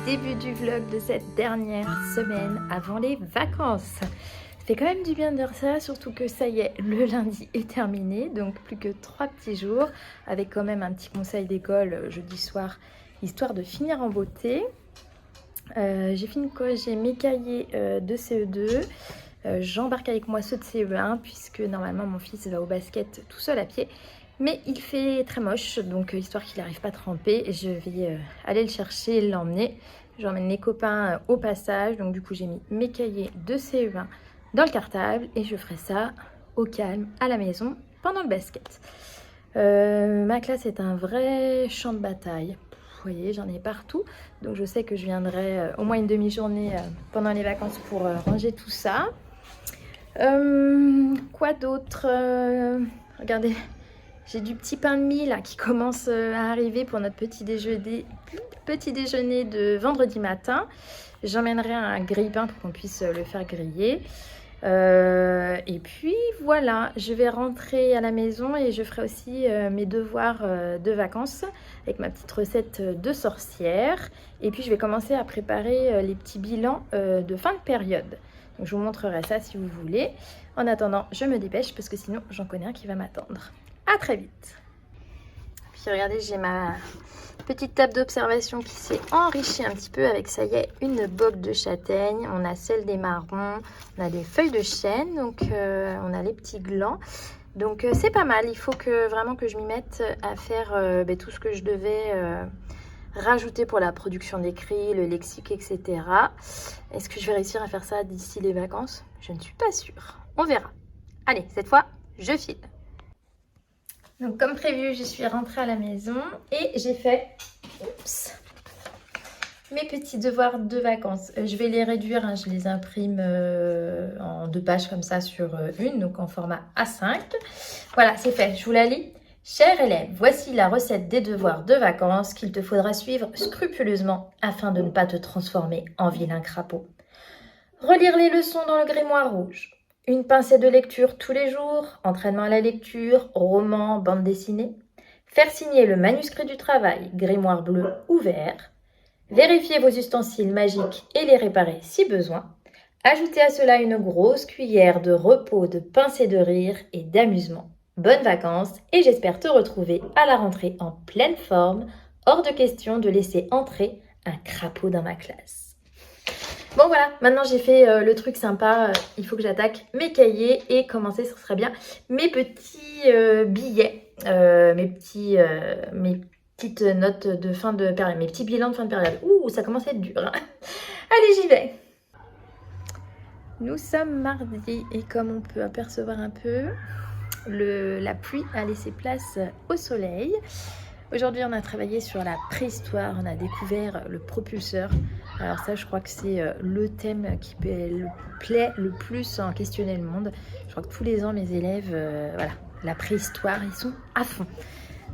début du vlog de cette dernière semaine avant les vacances. Ça fait quand même du bien de dire ça, surtout que ça y est, le lundi est terminé, donc plus que 3 petits jours, avec quand même un petit conseil d'école jeudi soir, histoire de finir en beauté. J'ai fini de corriger mes cahiers de CE2. J'embarque avec moi ceux de CE1 puisque normalement mon fils va au basket tout seul à pied. Mais il fait très moche, donc histoire qu'il n'arrive pas à tremper, je vais aller le chercher et l'emmener. J'emmène les copains au passage, donc du coup j'ai mis mes cahiers de CE1 dans le cartable et je ferai ça au calme à la maison pendant le basket. Ma classe est un vrai champ de bataille. Vous voyez, j'en ai partout, donc je sais que je viendrai au moins une demi-journée pendant les vacances pour ranger tout ça. Quoi d'autre? Regardez, j'ai du petit pain de mie là qui commence à arriver pour notre petit déjeuner de vendredi matin. J'emmènerai un grille-pain pour qu'on puisse le faire griller. Et puis voilà, je vais rentrer à la maison et je ferai aussi mes devoirs de vacances avec ma petite recette de sorcière. Et puis je vais commencer à préparer les petits bilans de fin de période. Donc je vous montrerai ça si vous voulez. En attendant, je me dépêche parce que sinon j'en connais un qui va m'attendre. À très vite. Puis regardez, j'ai ma petite table d'observation qui s'est enrichie un petit peu avec, ça y est, une bogue de châtaigne. On a celle des marrons, on a des feuilles de chêne, donc on a les petits glands. Donc c'est pas mal, il faut vraiment que je m'y mette à faire tout ce que je devais rajouter pour la production d'écrits, le lexique, etc. Est-ce que je vais réussir à faire ça d'ici les vacances? Je ne suis pas sûre. On verra. Allez, cette fois, je file. Donc comme prévu, je suis rentrée à la maison et j'ai fait mes petits devoirs de vacances. Je vais les réduire, hein, je les imprime en 2 pages comme ça sur une, donc en format A5. Voilà, c'est fait, je vous la lis. Cher élève, voici la recette des devoirs de vacances qu'il te faudra suivre scrupuleusement afin de ne pas te transformer en vilain crapaud. Relire les leçons dans le grimoire rouge. Une pincée de lecture tous les jours, entraînement à la lecture, roman, bande dessinée. Faire signer le manuscrit du travail, grimoire bleu ou vert. Vérifier vos ustensiles magiques et les réparer si besoin. Ajoutez à cela une grosse cuillère de repos, de pincée de rire et d'amusement. Bonnes vacances et j'espère te retrouver à la rentrée en pleine forme. Hors de question de laisser entrer un crapaud dans ma classe. Bon voilà, maintenant j'ai fait le truc sympa, il faut que j'attaque mes cahiers et commencer, ce serait bien, mes petits billets, mes petites notes de fin de période, mes petits bilans de fin de période. Ouh, ça commence à être dur, hein. Allez, j'y vais. Nous sommes mardi et comme on peut apercevoir un peu, la pluie a laissé place au soleil. Aujourd'hui, on a travaillé sur la préhistoire, on a découvert le propulseur. Alors ça, je crois que c'est le thème qui plaît le plus en questionner le monde. Je crois que tous les ans, mes élèves, voilà, la préhistoire, ils sont à fond.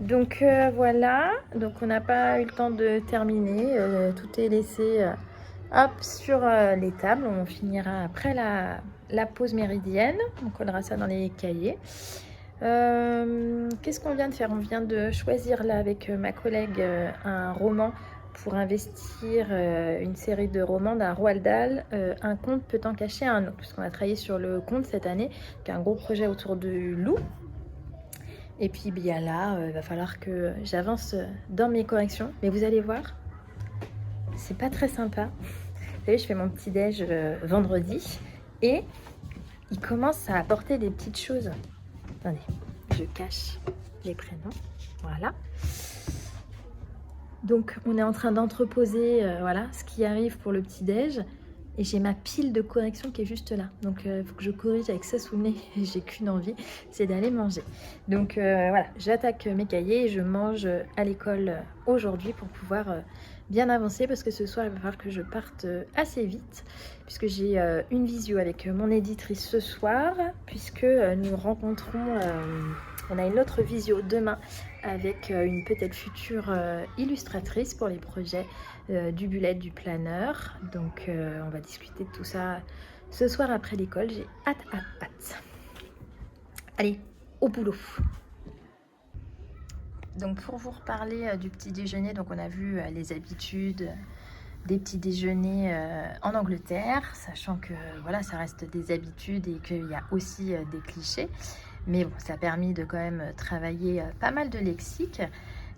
Donc voilà, donc on n'a pas eu le temps de terminer. Tout est laissé hop, sur les tables. On finira après la pause méridienne. On collera ça dans les cahiers. Qu'est-ce qu'on vient de faire? On vient de choisir là avec ma collègue un roman pour investir une série de romans d'un Roald Dahl, un conte peut en cacher un autre, puisqu'on a travaillé sur le conte cette année, qui est un gros projet autour du loup. Et puis bien là, il va falloir que j'avance dans mes corrections, mais vous allez voir, c'est pas très sympa. Vous savez, je fais mon petit déj vendredi et il commence à apporter des petites choses. Attendez, je cache les prénoms, voilà. Donc on est en train d'entreposer voilà, ce qui arrive pour le petit-déj. Et j'ai ma pile de correction qui est juste là. Donc il faut que je corrige avec ça sous le nez. J'ai qu'une envie, c'est d'aller manger. Donc voilà, j'attaque mes cahiers et je mange à l'école aujourd'hui pour pouvoir bien avancer. Parce que ce soir, il va falloir que je parte assez vite. Puisque j'ai une visio avec mon éditrice ce soir. Puisque nous rencontrons... on a une autre visio demain avec une peut-être future illustratrice pour les projets du bullet, du planeur. Donc on va discuter de tout ça ce soir après l'école. J'ai hâte, hâte, hâte. Allez, au boulot. Donc pour vous reparler du petit déjeuner, donc on a vu les habitudes des petits déjeuners en Angleterre, sachant que voilà, ça reste des habitudes et qu'il y a aussi des clichés. Mais bon, ça a permis de quand même travailler pas mal de lexique.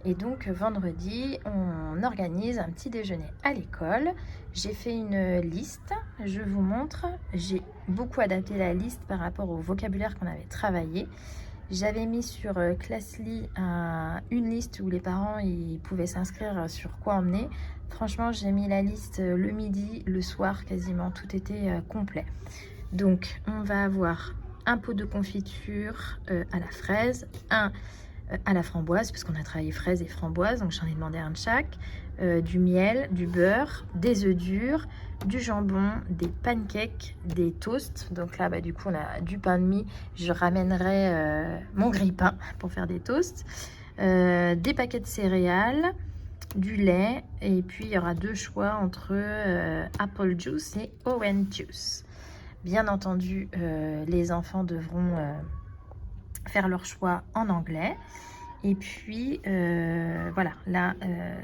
Et donc vendredi, on organise un petit déjeuner à l'école. J'ai fait une liste, je vous montre. J'ai beaucoup adapté la liste par rapport au vocabulaire qu'on avait travaillé. J'avais mis sur Classly une liste où les parents ils pouvaient s'inscrire sur quoi emmener. Franchement, j'ai mis la liste le midi, le soir, quasiment tout était complet. Donc, on va avoir un pot de confiture à la fraise, un à la framboise, parce qu'on a travaillé fraises et framboises, donc j'en ai demandé un de chaque, du miel, du beurre, des œufs durs, du jambon, des pancakes, des toasts. Donc là, du coup, on a du pain de mie. Je ramènerai mon grille-pain pour faire des toasts, des paquets de céréales, du lait, et puis il y aura 2 choix entre apple juice et orange juice. Bien entendu, les enfants devront faire leur choix en anglais. Et puis, voilà, là,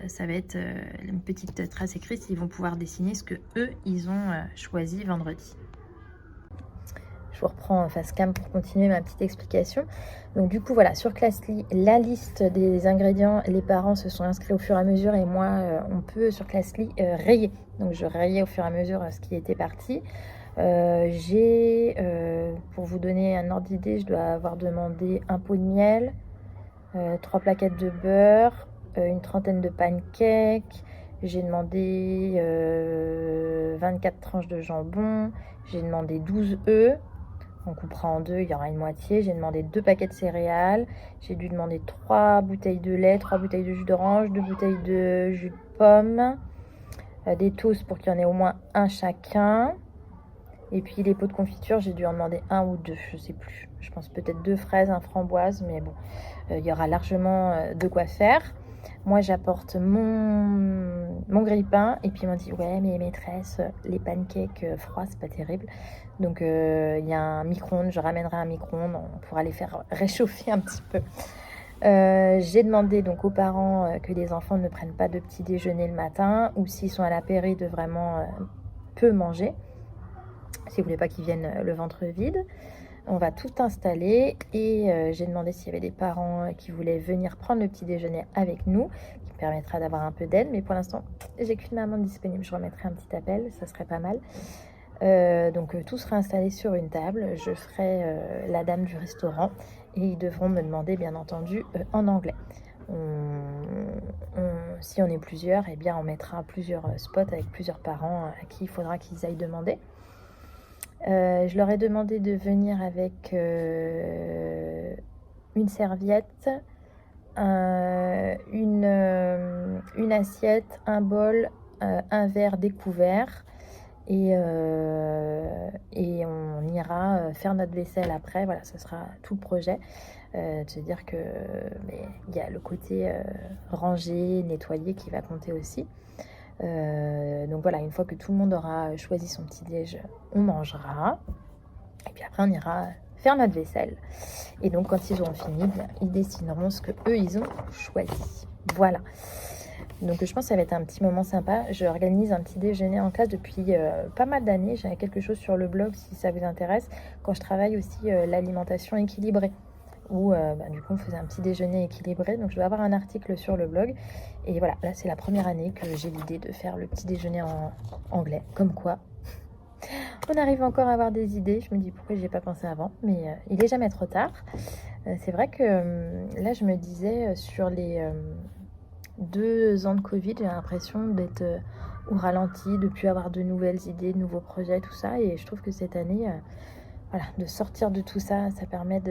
ça va être une petite trace écrite. Ils vont pouvoir dessiner ce que eux, ils ont choisi vendredi. Je vous reprends en face cam pour continuer ma petite explication. Donc du coup, voilà, sur Classly, la liste des ingrédients, les parents se sont inscrits au fur et à mesure. Et moi, on peut sur Classly rayer. Donc je rayais au fur et à mesure ce qui était parti. Pour vous donner un ordre d'idée, je dois avoir demandé un pot de miel, 3 plaquettes de beurre, une trentaine de pancakes, j'ai demandé 24 tranches de jambon, j'ai demandé 12 œufs, on coupera en 2, il y aura une moitié, j'ai demandé 2 paquets de céréales, j'ai dû demander 3 bouteilles de lait, 3 bouteilles de jus d'orange, 2 bouteilles de jus de pomme, des toasts pour qu'il y en ait au moins un chacun. Et puis les pots de confiture, j'ai dû en demander 1 ou 2, je sais plus. Je pense peut-être 2 fraises, 1 framboise, mais bon, il y aura largement de quoi faire. Moi, j'apporte mon grille-pain, et puis ils m'ont dit, ouais, mais maîtresse, les pancakes froids, c'est pas terrible. Donc il y a un micro-ondes, je ramènerai un micro-ondes, on pourra les faire réchauffer un petit peu. J'ai demandé donc aux parents que les enfants ne prennent pas de petit déjeuner le matin, ou s'ils sont à la péri, de vraiment peu manger. Si vous voulez pas qu'ils viennent le ventre vide. On va tout installer et j'ai demandé s'il y avait des parents qui voulaient venir prendre le petit déjeuner avec nous, qui permettra d'avoir un peu d'aide. Mais pour l'instant, j'ai qu'une maman disponible. Je remettrai un petit appel, ça serait pas mal. Donc tout sera installé sur une table. Je ferai la dame du restaurant et ils devront me demander, bien entendu, en anglais. Si on est plusieurs, eh bien on mettra plusieurs spots avec plusieurs parents à qui il faudra qu'ils aillent demander. Je leur ai demandé de venir avec une serviette, une assiette, un bol, un verre découvert, et on ira faire notre vaisselle après. Voilà, ce sera tout le projet. De se dire que il y a le côté rangé, nettoyé qui va compter aussi. Donc voilà, une fois que tout le monde aura choisi son petit déj, on mangera et puis après on ira faire notre vaisselle. Et donc quand ils auront fini, ils dessineront ce que eux ils ont choisi. Voilà. Donc je pense que ça va être un petit moment sympa. Je organise un petit déjeuner en classe depuis pas mal d'années. J'avais quelque chose sur le blog si ça vous intéresse. Quand je travaille aussi l'alimentation équilibrée, où du coup on faisait un petit déjeuner équilibré. Donc je dois avoir un article sur le blog. Et voilà, là c'est la première année que j'ai l'idée de faire le petit déjeuner en anglais. Comme quoi, on arrive encore à avoir des idées. Je me dis pourquoi j'y ai pas pensé avant. Mais il est jamais trop tard. C'est vrai que là je me disais sur les 2 ans de Covid, j'ai l'impression d'être au ralenti, de ne plus avoir de nouvelles idées, de nouveaux projets, tout ça. Et je trouve que cette année, voilà, de sortir de tout ça, ça permet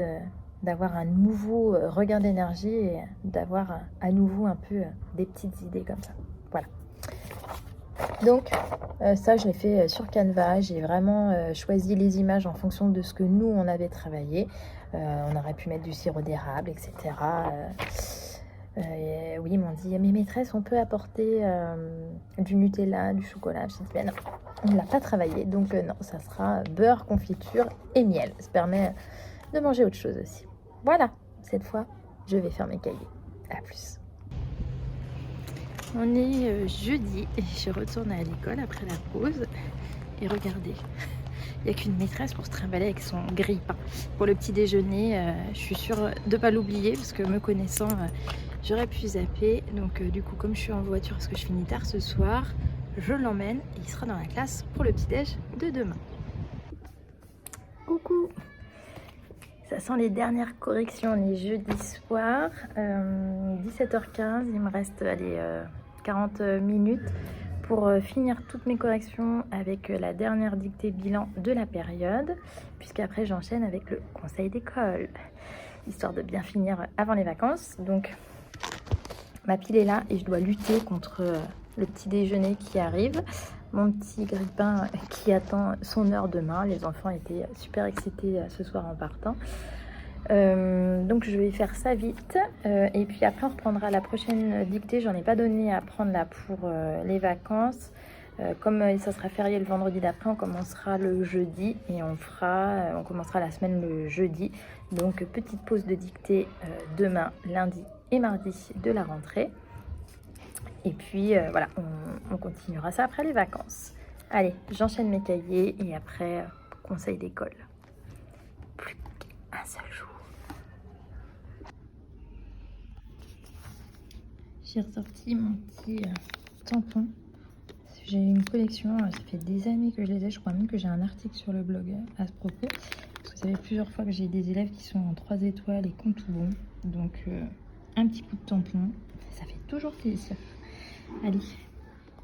d'avoir un nouveau regain d'énergie et d'avoir à nouveau un peu des petites idées comme ça. Voilà. Donc ça, je l'ai fait sur Canva. J'ai vraiment choisi les images en fonction de ce que nous, on avait travaillé. On aurait pu mettre du sirop d'érable, etc. Oui, ils m'ont dit, mais maîtresse, on peut apporter du Nutella, du chocolat. Je me suis dit, non, on ne l'a pas travaillé. Donc non, ça sera beurre, confiture et miel. Ça permet de manger autre chose aussi. Voilà, cette fois, je vais faire mes cahiers. À plus. On est jeudi et je retourne à l'école après la pause. Et regardez, il n'y a qu'une maîtresse pour se trimballer avec son grille-pain. Pour le petit déjeuner, je suis sûre de ne pas l'oublier parce que me connaissant, j'aurais pu zapper. Donc du coup, comme je suis en voiture parce que je finis tard ce soir, je l'emmène et il sera dans la classe pour le petit-déj de demain. Coucou! Ça sent les dernières corrections, on est jeudi soir, 17h15, il me reste allez, 40 minutes pour finir toutes mes corrections avec la dernière dictée bilan de la période, puisqu'après j'enchaîne avec le conseil d'école, histoire de bien finir avant les vacances. Donc ma pile est là et je dois lutter contre le petit déjeuner qui arrive. Mon petit grille-pain qui attend son heure demain. Les enfants étaient super excités ce soir en partant. Donc je vais faire ça vite. Et puis après on reprendra la prochaine dictée. J'en ai pas donné à prendre là pour les vacances. Comme ça sera férié le vendredi d'après, on commencera le jeudi. Et on commencera la semaine le jeudi. Donc petite pause de dictée demain, lundi et mardi de la rentrée. Et puis voilà, on continuera ça après les vacances. Allez, j'enchaîne mes cahiers et après, conseil d'école. Plus qu'un seul jour. J'ai ressorti mon petit tampon. J'ai une collection, ça fait des années que je les ai. Je crois même que j'ai un article sur le blog à ce propos. Parce que ça fait plusieurs fois que j'ai des élèves qui sont en 3 étoiles et qui ont tout bon. Donc un petit coup de tampon, ça fait toujours plaisir. Allez,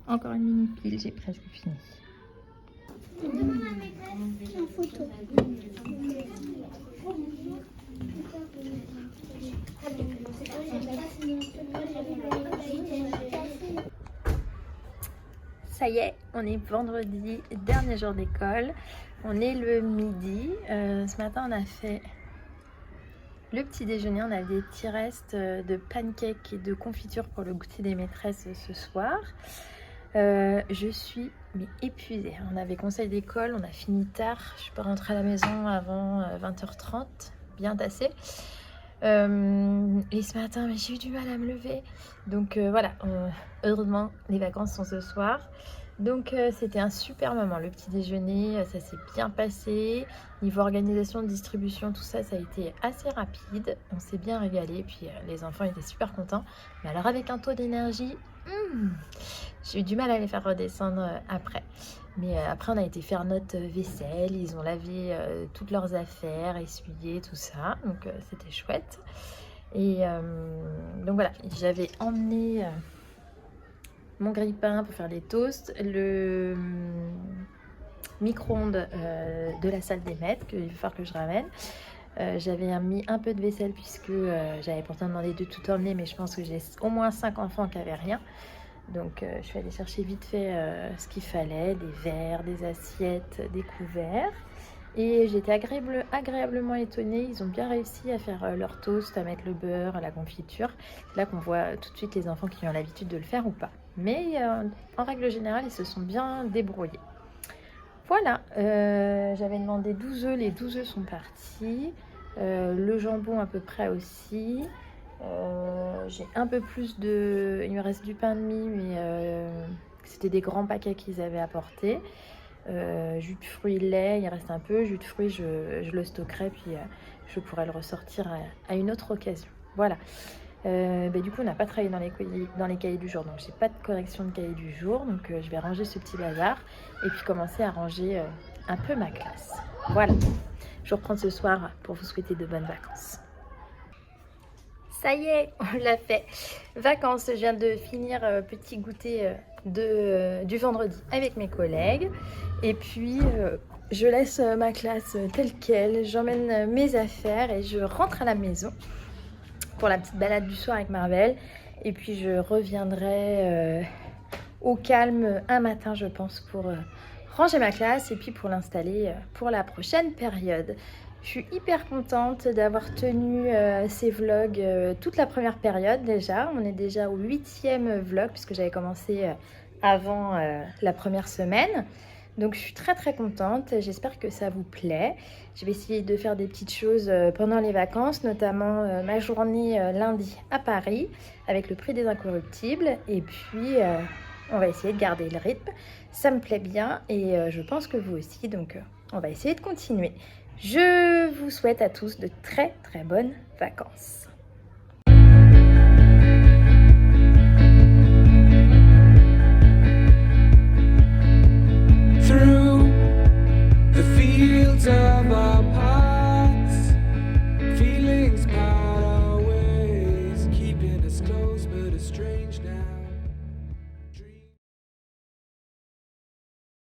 encore une mini pile, j'ai presque fini. Ça y est, on est vendredi, dernier jour d'école. On est le midi. Ce matin, on a fait le petit déjeuner. On a des petits restes de pancakes et de confiture pour le goûter des maîtresses ce soir. Je suis épuisée. On avait conseil d'école, on a fini tard. Je suis pas rentrée à la maison avant 20h30, bien tassée. Et ce matin, j'ai eu du mal à me lever. Donc voilà, heureusement, les vacances sont ce soir. Donc c'était un super moment, le petit déjeuner, ça s'est bien passé. Niveau organisation, distribution, tout ça, ça a été assez rapide. On s'est bien régalé, puis les enfants étaient super contents. Mais alors avec un taux d'énergie, j'ai eu du mal à les faire redescendre après. Mais après, on a été faire notre vaisselle, ils ont lavé toutes leurs affaires, essuyé, tout ça. Donc c'était chouette. Et donc voilà, j'avais emmené mon grille-pain pour faire des toasts, le micro-ondes de la salle des maîtres qu'il va falloir que je ramène. J'avais mis un peu de vaisselle puisque j'avais pourtant demandé de tout emmener, mais je pense que j'ai au moins 5 enfants qui n'avaient rien. Donc je suis allée chercher vite fait ce qu'il fallait, des verres, des assiettes, des couverts. Et j'étais agréablement étonnée, ils ont bien réussi à faire leur toast, à mettre le beurre, la confiture. C'est là qu'on voit tout de suite les enfants qui ont l'habitude de le faire ou pas. Mais en règle générale, ils se sont bien débrouillés. Voilà, j'avais demandé 12 œufs, les 12 œufs sont partis. Le jambon à peu près aussi. J'ai un peu plus de... Il me reste du pain de mie, mais c'était des grands paquets qu'ils avaient apportés. Jus de fruits, lait, il reste un peu. Jus de fruits, je le stockerai, puis je pourrai le ressortir à une autre occasion. Voilà. Du coup, on n'a pas travaillé dans les cahiers du jour, donc j'ai pas de correction de cahier du jour. Donc je vais ranger ce petit bazar et puis commencer à ranger un peu ma classe. Voilà. Je reprends ce soir pour vous souhaiter de bonnes vacances. Ça y est, on l'a fait. Vacances, je viens de finir petit goûter du vendredi avec mes collègues. Et puis, je laisse ma classe telle qu'elle. J'emmène mes affaires et je rentre à la maison pour la petite balade du soir avec Marvel. Et puis, je reviendrai au calme un matin, je pense, pour ranger ma classe et puis pour l'installer pour la prochaine période. Je suis hyper contente d'avoir tenu ces vlogs toute la première période déjà. On est déjà au 8e vlog puisque j'avais commencé avant la première semaine. Donc je suis très contente, j'espère que ça vous plaît. Je vais essayer de faire des petites choses pendant les vacances, notamment ma journée lundi à Paris avec le prix des incorruptibles. Et puis on va essayer de garder le rythme. Ça me plaît bien et je pense que vous aussi, donc on va essayer de continuer. Je vous souhaite à tous de très bonnes vacances.